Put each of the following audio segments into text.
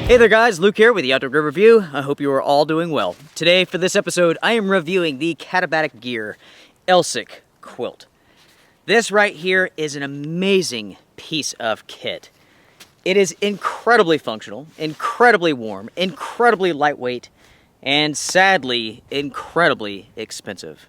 Hey there guys, Luke here with the Outdoor Gear Review. I hope you are all doing well. Today for this episode, I am reviewing the Katabatic Gear Alsek Quilt. This right here is an amazing piece of kit. It is incredibly functional, incredibly warm, incredibly lightweight, and sadly, incredibly expensive.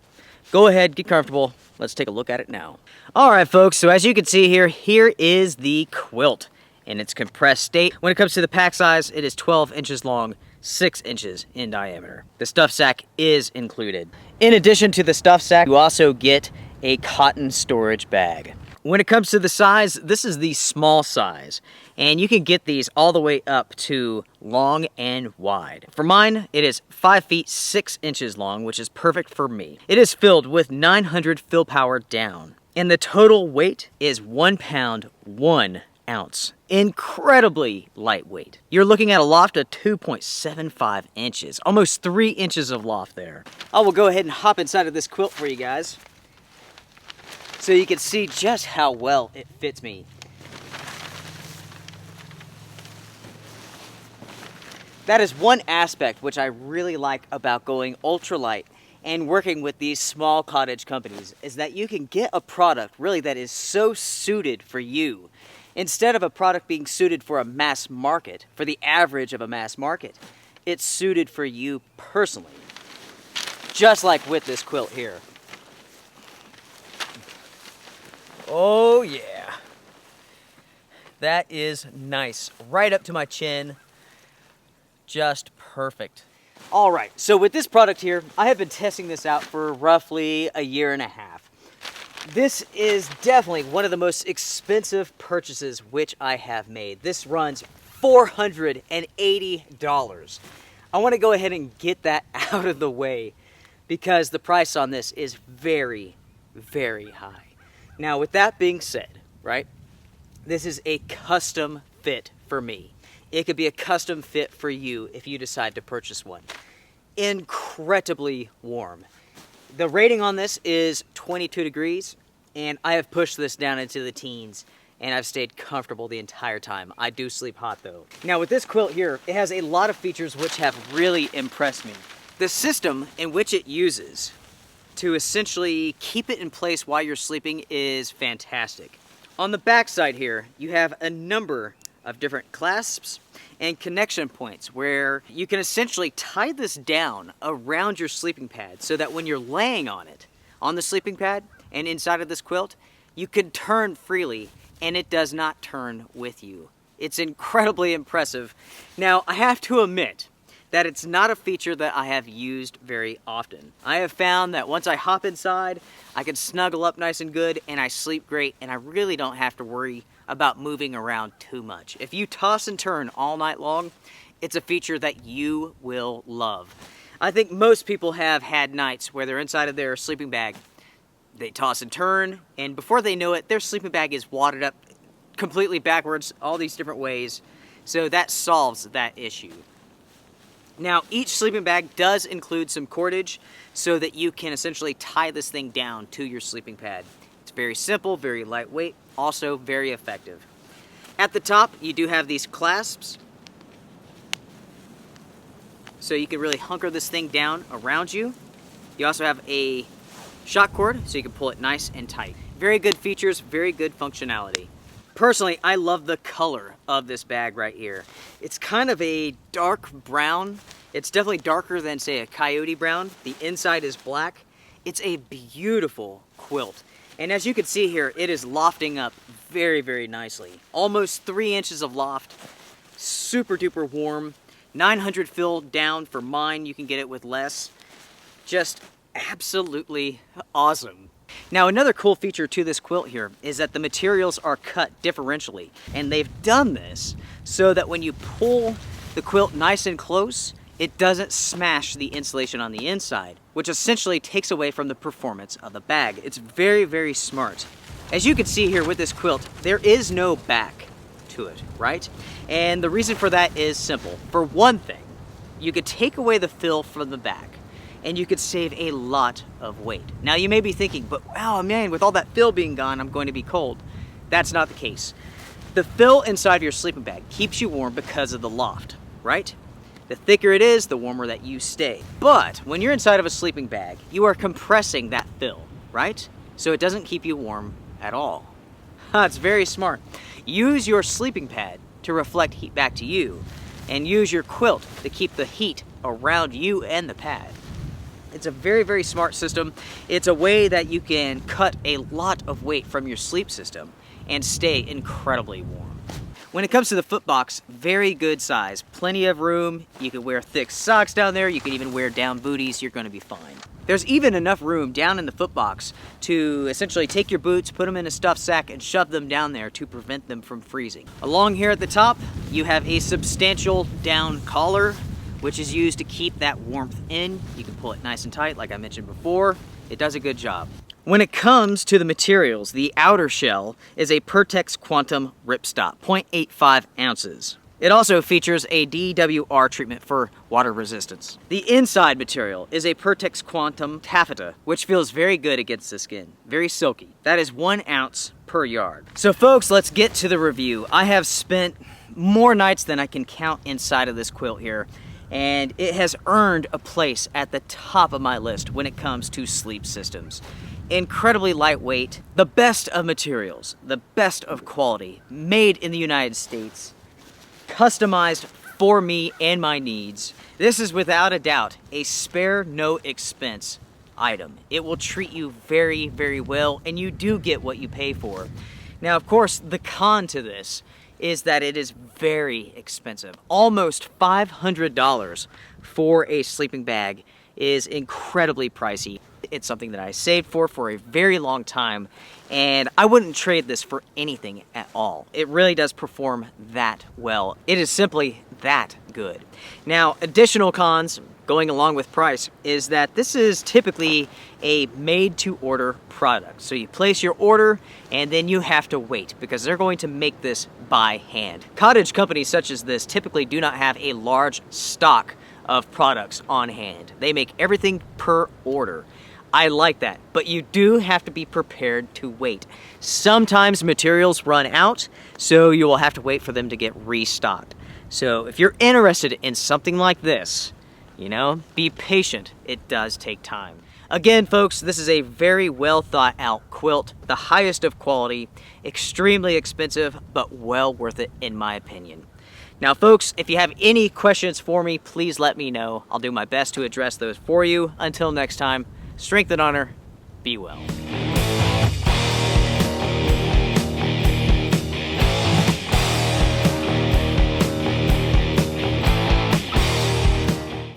Go ahead, get comfortable. Let's take a look at it now. All right, folks, so as you can see here is the quilt in its compressed state. When it comes to the pack size, it is 12 inches long, 6 inches in diameter. The stuff sack is included. In addition to the stuff sack, you also get a cotton storage bag. When it comes to the size, this is the small size, and you can get these all the way up to long and wide. For mine, it is 5 feet 6 inches long, which is perfect for me. It is filled with 900 fill power down, and the total weight is 1 pound 1 ounce. Incredibly lightweight. You're looking at a loft of 2.75 inches, almost 3 inches of loft there. I will go ahead and hop inside of this quilt for you guys so you can see just how well it fits me. That is one aspect which I really like about going ultralight and working with these small cottage companies, is that you can get a product really that is so suited for you. Instead of a product being suited for a mass market, for the average of a mass market, it's suited for you personally. Just like with this quilt here. Oh yeah. That is nice. Right up to my chin. Just perfect. All right, so with this product here, I have been testing this out for roughly a year and a half. This is definitely one of the most expensive purchases which I have made. This runs $480. I want to go ahead and get that out of the way because the price on this is very, very high. Now, with that being said, right, this is a custom fit for me. It could be a custom fit for you if you decide to purchase one. Incredibly warm. The rating on this is 22 degrees, and I have pushed this down into the teens, and I've stayed comfortable the entire time. I do sleep hot though. Now with this quilt here, it has a lot of features which have really impressed me. The system in which it uses to essentially keep it in place while you're sleeping is fantastic. On the back side here, you have a number of different clasps and connection points where you can essentially tie this down around your sleeping pad so that when you're laying on it, on the sleeping pad and inside of this quilt, you can turn freely and it does not turn with you. It's incredibly impressive. Now, I have to admit that it's not a feature that I have used very often. I have found that once I hop inside, I can snuggle up nice and good and I sleep great, and I really don't have to worry about moving around too much. If you toss and turn all night long, it's a feature that you will love. I think most people have had nights where they're inside of their sleeping bag. They toss and turn, and before they know it, their sleeping bag is wadded up completely backwards, all these different ways. So that solves that issue. Now, each sleeping bag does include some cordage so that you can essentially tie this thing down to your sleeping pad. It's very simple, very lightweight, also very effective. At the top, you do have these clasps, so you can really hunker this thing down around you. You also have a shock cord, so you can pull it nice and tight. Very good features, very good functionality. Personally, I love the color of this bag right here. It's kind of a dark brown. It's definitely darker than, say, a coyote brown. The inside is black. It's a beautiful quilt. And as you can see here, it is lofting up very, very nicely. Almost 3 inches of loft. Super duper warm. 900 fill down for mine. You can get it with less. Just absolutely awesome. Now, another cool feature to this quilt here is that the materials are cut differentially, and they've done this so that when you pull the quilt nice and close, it doesn't smash the insulation on the inside, which essentially takes away from the performance of the bag. It's very, very smart. As you can see here with this quilt, there is no back to it, right? And the reason for that is simple. For one thing, you could take away the fill from the back, and you could save a lot of weight. Now you may be thinking, but wow, man, with all that fill being gone, I'm going to be cold. That's not the case. The fill inside your sleeping bag keeps you warm because of the loft. right? The thicker it is, the warmer that you stay. But when you're inside of a sleeping bag, you are compressing that fill, right? So it doesn't keep you warm at all. It's very smart. Use your sleeping pad to reflect heat back to you, and use your quilt to keep the heat around you and the pad. It's a very, very smart system. It's a way that you can cut a lot of weight from your sleep system and stay incredibly warm. When it comes to the foot box, very good size, plenty of room. You can wear thick socks down there. You can even wear down booties. You're going to be fine. There's even enough room down in the foot box to essentially take your boots, put them in a stuffed sack, and shove them down there to prevent them from freezing. Along here at the top, you have a substantial down collar, which is used to keep that warmth in. You can pull it nice and tight, like I mentioned before. It does a good job. When it comes to the materials, the outer shell is a Pertex Quantum Ripstop, 0.85 ounces. It also features a DWR treatment for water resistance. The inside material is a Pertex Quantum taffeta, which feels very good against the skin, very silky. That is 1 ounce per yard. So folks, let's get to the review. I have spent more nights than I can count inside of this quilt here, and it has earned a place at the top of my list when it comes to sleep systems. Incredibly lightweight, the best of materials, the best of quality, made in the United States, customized for me and my needs. This is without a doubt a spare no expense item. It will treat you very, very well, and you do get what you pay for. Now, of course, the con to this is that it is very expensive. Almost $500 for a sleeping bag is incredibly pricey. It's something that I saved for a very long time, and I wouldn't trade this for anything at all. It really does perform that well. It is simply that good. Now, additional cons going along with price is that this is typically a made-to-order product. So you place your order and then you have to wait because they're going to make this by hand. Cottage companies such as this typically do not have a large stock of products on hand. They make everything per order. I like that, but you do have to be prepared to wait. Sometimes materials run out, so you will have to wait for them to get restocked. So if you're interested in something like this, you know, be patient. It does take time. Again, folks, this is a very well thought out quilt, the highest of quality, extremely expensive, but well worth it in my opinion. Now, folks, if you have any questions for me, please let me know. I'll do my best to address those for you. Until next time, strength and honor, be well.